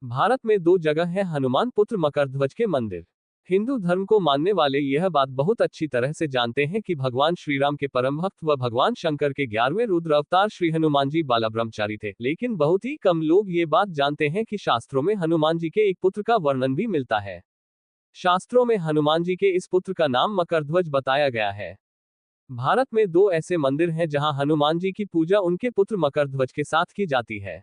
भारत में दो जगह है हनुमान पुत्र मकरध्वज के मंदिर। हिंदू धर्म को मानने वाले यह बात बहुत अच्छी तरह से जानते हैं कि भगवान श्री राम के परम भक्त व भगवान शंकर के 11वें रुद्र अवतार श्री हनुमान जी बाला ब्रह्मचारी थे, लेकिन बहुत ही कम लोग ये बात जानते हैं कि शास्त्रों में हनुमान जी के एक पुत्र का वर्णन भी मिलता है। शास्त्रों में हनुमान जी के इस पुत्र का नाम मकरध्वज बताया गया है। भारत में दो ऐसे मंदिर हैं जहां हनुमान जी की पूजा उनके पुत्र मकरध्वज के साथ की जाती है।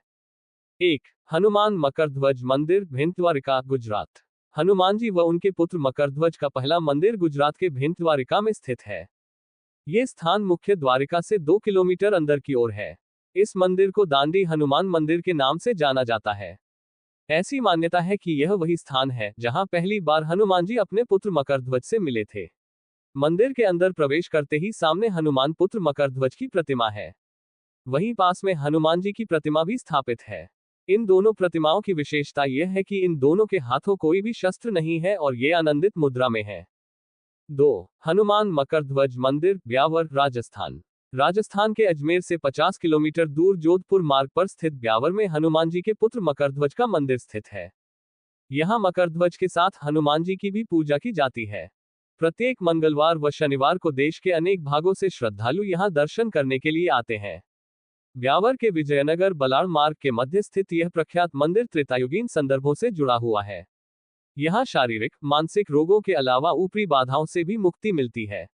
1. हनुमान मकरध्वज मंदिर, भिंड द्वारिका, गुजरात। हनुमान जी व उनके पुत्र मकरध्वज का पहला मंदिर गुजरात के भिंड द्वारिका में स्थित है। ये स्थान मुख्य द्वारिका से 2 किलोमीटर अंदर की ओर है। इस मंदिर को दांडी हनुमान मंदिर के नाम से जाना जाता है। ऐसी मान्यता है कि यह वही स्थान है जहां पहली बार हनुमान जी अपने पुत्र मकरध्वज से मिले थे। मंदिर के अंदर प्रवेश करते ही सामने हनुमान पुत्र मकरध्वज की प्रतिमा है। वहीं पास में हनुमान जी की प्रतिमा भी स्थापित है। इन दोनों प्रतिमाओं की विशेषता यह है कि इन दोनों के हाथों कोई भी शस्त्र नहीं है और ये आनंदित मुद्रा में है। 2. हनुमान मकरध्वज मंदिर, ब्यावर, राजस्थान। राजस्थान के अजमेर से 50 किलोमीटर दूर जोधपुर मार्ग पर स्थित ब्यावर में हनुमान जी के पुत्र मकरध्वज का मंदिर स्थित है। यहाँ मकरध्वज के साथ हनुमान जी की भी पूजा की जाती है। प्रत्येक मंगलवार व शनिवार को देश के अनेक भागों से श्रद्धालु यहाँ दर्शन करने के लिए आते हैं। ब्यावर के विजयनगर बलाड़ मार्ग के मध्य स्थित यह प्रख्यात मंदिर त्रेतायुगीन संदर्भों से जुड़ा हुआ है। यहाँ शारीरिक, मानसिक रोगों के अलावा ऊपरी बाधाओं से भी मुक्ति मिलती है।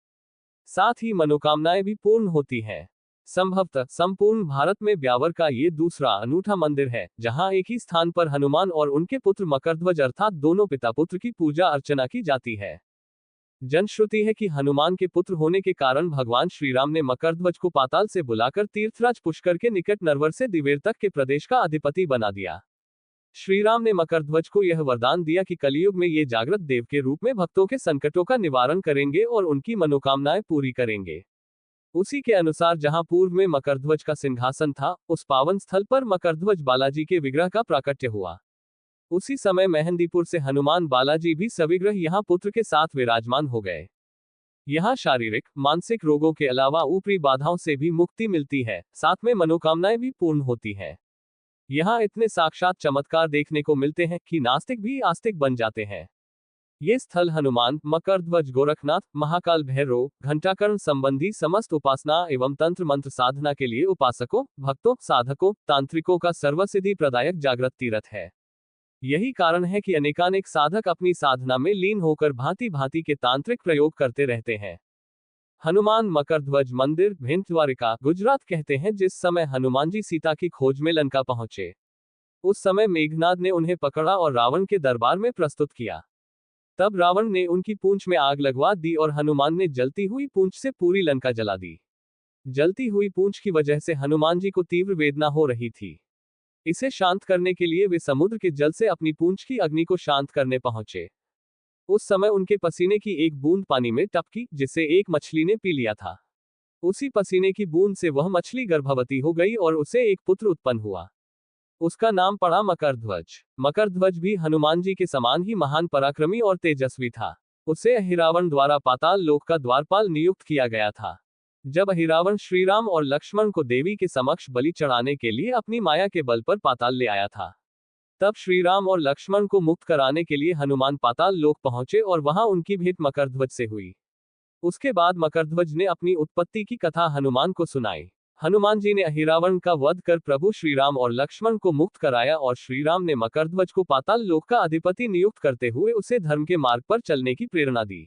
साथ ही मनोकामनाएं भी पूर्ण होती हैं। संभवतः संपूर्ण भारत में ब्यावर का ये दूसरा अनूठा मंदिर है जहां एक ही स्थान पर हनुमान और उनके पुत्र मकरध्वज अर्थात दोनों पिता पुत्र की पूजा अर्चना की जाती है। जनश्रुति है कि हनुमान के पुत्र होने के कारण भगवान श्री राम ने मकरध्वज को पाताल से बुलाकर तीर्थराज पुष्कर के निकट नरवर से दिवेर तक के प्रदेश का अधिपति बना दिया। श्री राम ने मकरध्वज को यह वरदान दिया कि कलयुग में ये जागृत देव के रूप में भक्तों के संकटों का निवारण करेंगे और उनकी मनोकामनाएं पूरी करेंगे। उसी के अनुसार जहां पूर्व में मकरध्वज का सिंहासन था, उस पावन स्थल पर मकरध्वज बालाजी के विग्रह का प्राकट्य हुआ। उसी समय मेहंदीपुर से हनुमान बालाजी भी सविग्रह यहाँ पुत्र के साथ विराजमान हो गए। यहाँ शारीरिक, मानसिक रोगों के अलावा ऊपरी बाधाओं से भी मुक्ति मिलती है, साथ में मनोकामनाएं भी पूर्ण होती हैं। यहाँ इतने साक्षात चमत्कार देखने को मिलते हैं कि नास्तिक भी आस्तिक बन जाते हैं। ये स्थल हनुमान, मकरध्वज, गोरखनाथ, महाकाल भैरव, घंटाकर्ण संबंधी समस्त उपासना एवं तंत्र मंत्र साधना के लिए उपासकों, भक्तों, साधकों, तांत्रिकों का सर्वसिद्धि प्रदायक जागृत तीर्थ है। यही कारण है कि अनेकानेक साधक अपनी साधना में लीन होकर भांति भांति के तांत्रिक प्रयोग करते रहते हैं। हनुमान मकरध्वज मंदिर, भिंड द्वारिका, गुजरात कहते हैं जिस समय हनुमान जी सीता की खोज में लंका पहुंचे, उस समय मेघनाद ने उन्हें पकड़ा और रावण के दरबार में प्रस्तुत किया। तब रावण ने उनकी पूंछ में आग लगवा दी और हनुमान ने जलती हुई पूंछ से पूरी लंका जला दी। जलती हुई पूंछ की वजह से हनुमान जी को तीव्र वेदना हो रही थी। इसे शांत करने के लिए वे समुद्र के जल से अपनी पूंछ की अग्नि को शांत करने पहुंचे। उस समय उनके पसीने की एक बूंद पानी में टपकी, जिसे एक मछली ने पी लिया था। उसी पसीने की बूंद से वह मछली गर्भवती हो गई और उसे एक पुत्र उत्पन्न हुआ। उसका नाम पड़ा मकरध्वज। मकरध्वज भी हनुमान जी के समान ही महान पराक्रमी और तेजस्वी था। उसे अहिरावण द्वारा पाताल लोक का द्वारपाल नियुक्त किया गया था। जब अहिरावण श्रीराम और लक्ष्मण को देवी के समक्ष बलि चढ़ाने के लिए अपनी माया के बल पर पाताल ले आया था, तब श्रीराम और लक्ष्मण को मुक्त कराने के लिए हनुमान पाताल लोक पहुंचे और वहां उनकी भेंट मकरध्वज से हुई। उसके बाद मकरध्वज ने अपनी उत्पत्ति की कथा हनुमान को सुनाई। हनुमान जी ने अहिरावण का वध कर प्रभु श्रीराम और लक्ष्मण को मुक्त कराया और श्रीराम ने मकरध्वज को पाताल लोक का अधिपति नियुक्त करते हुए उसे धर्म के मार्ग पर चलने की प्रेरणा दी।